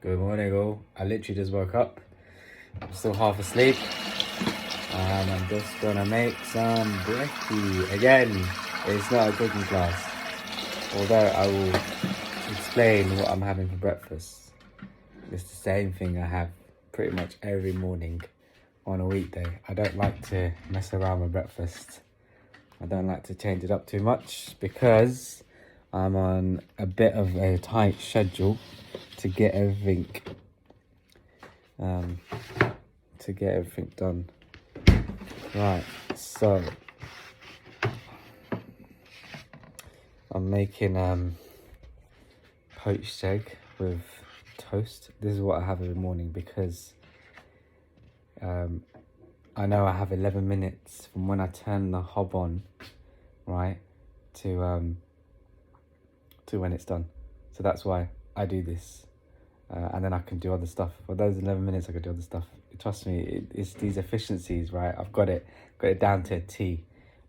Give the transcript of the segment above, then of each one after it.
Good morning all. I literally just woke up. I'm still half asleep. And I'm just gonna make some breakie. Again, it's not a cooking class. Although I will explain what I'm having for breakfast. It's the same thing I have pretty much every morning on a weekday. I don't like to mess around with breakfast. I don't like to change it up too much because I'm on a bit of a tight schedule to get everything done. Right, so I'm making poached egg with toast. This is what I have every morning because I know I have 11 minutes from when I turn the hob on, right, to when it's done. So that's why I do this. And then I can do other stuff. For those 11 minutes, I can do other stuff. Trust me, it's these efficiencies, right? I've got it down to a T.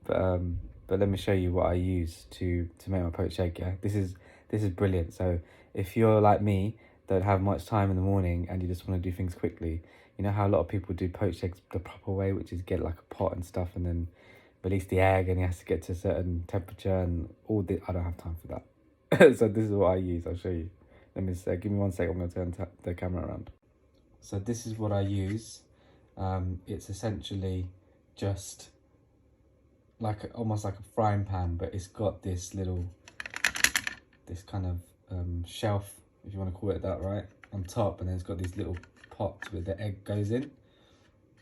But let me show you what I use to make my poached egg. Yeah, this is brilliant. So if you're like me, don't have much time in the morning and you just want to do things quickly, you know how a lot of people do poached eggs the proper way, which is get like a pot and stuff and then release the egg and it has to get to a certain temperature and all this. I don't have time for that. So this is what I use. I'll show you. Let me say, give me 1 second. I'm going to turn the camera around. So this is what I use. It's essentially just like almost like a frying pan, but it's got this kind of shelf, if you want to call it that, right, on top, and then it's got these little pots where the egg goes in,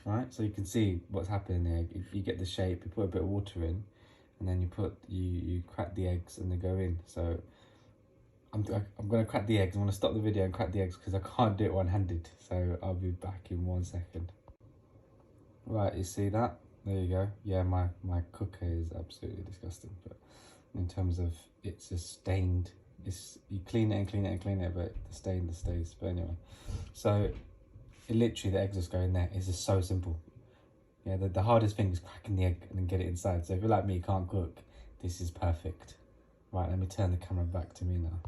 right? So you can see what's happening there. You get the shape. You put a bit of water in, and then you crack the eggs, and they go in. So I'm going to crack the eggs. I'm going to stop the video and crack the eggs because I can't do it one-handed. So I'll be back in 1 second. Right, you see that? There you go. Yeah, my cooker is absolutely disgusting. But in terms of it's just stained. You clean it and clean it and clean it, but the stain stays. But anyway, so literally the eggs just go in there. It's just so simple. Yeah, the hardest thing is cracking the egg and then get it inside. So if you're like me, can't cook, this is perfect. Right, let me turn the camera back to me now.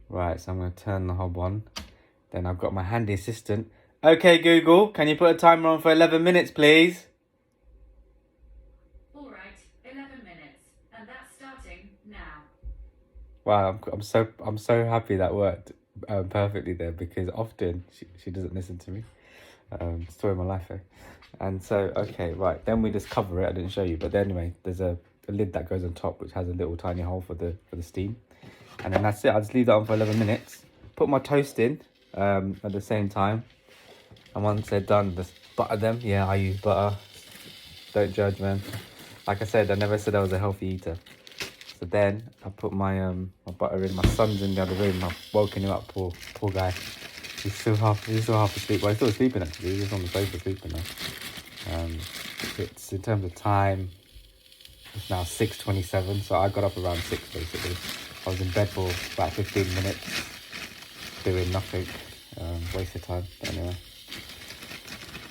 Right, so I'm going to turn the hob on. Then I've got my handy assistant. Okay, Google, can you put a timer on for 11 minutes, please? All right, 11 minutes, and that's starting now. Wow, I'm so happy that worked perfectly there because often she doesn't listen to me. Story of my life, eh? And so, okay, right, then we just cover it. I didn't show you, but anyway, there's a lid that goes on top which has a little tiny hole for the steam. And then that's it. I just leave that on for 11 minutes. Put my toast in at the same time. And once they're done, just butter them. Yeah, I use butter. Don't judge, man. Like I said, I never said I was a healthy eater. So then I put my butter in. My son's in the other room. I've woken him up, poor guy. He's still half asleep. Well, he's still sleeping actually. He's just on the sofa sleeping now. It's in terms of time. It's now 6:27. So I got up around 6 basically. I was in bed for about 15 minutes doing nothing, waste of time. But anyway,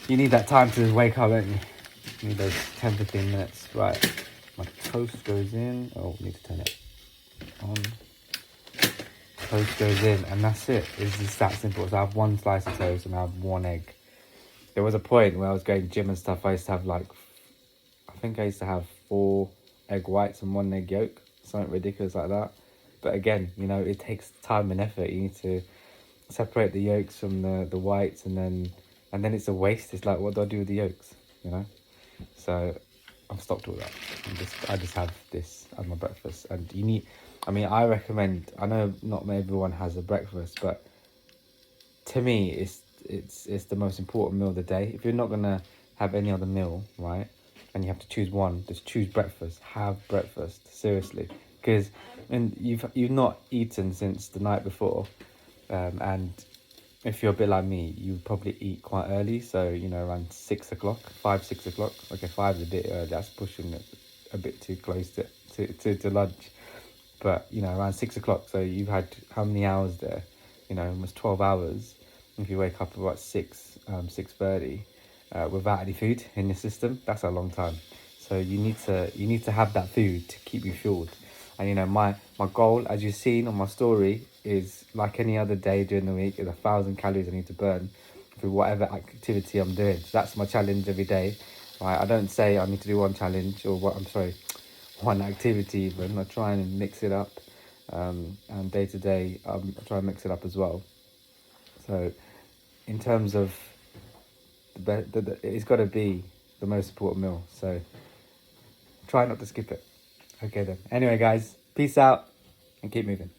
you need that time to wake up, don't you? You need those 10-15 minutes. Right, my toast goes in. Oh, need to turn it on. Toast goes in, and that's it. It's just that simple. So I have 1 slice of toast and I have 1 egg. There was a point where I was going gym and stuff. I used to have I think I used to have 4 egg whites and 1 egg yolk, something ridiculous like that. But again, you know, it takes time and effort. You need to separate the yolks from the whites, and then it's a waste. It's like, what do I do with the yolks? You know. So I've stopped all that. I just have this as my breakfast. And you need. I mean, I recommend. I know not everyone has a breakfast, but to me, it's the most important meal of the day. If you're not gonna have any other meal, right, and you have to choose one, just choose breakfast. Have breakfast, seriously, because you've not eaten since the night before, and if you're a bit like me, you probably eat quite early. So you know, around 6 o'clock, 6 o'clock. Okay, 5 is a bit early. That's pushing it a bit too close to lunch. But you know, around 6 o'clock. So you've had how many hours there? You know, almost 12 hours. If you wake up about 6:30, without any food in your system, that's a long time. So you need to have that food to keep you fueled. And you know, my goal, as you've seen on my story, is like any other day during the week. Is 1,000 calories I need to burn through whatever activity I'm doing. So that's my challenge every day. Right, I don't say I need to do one challenge or one activity even. I try and mix it up, and day to day, I try and mix it up as well. So, in terms of it's got to be the most important meal. So, try not to skip it. Okay then. Anyway, guys, peace out and keep moving.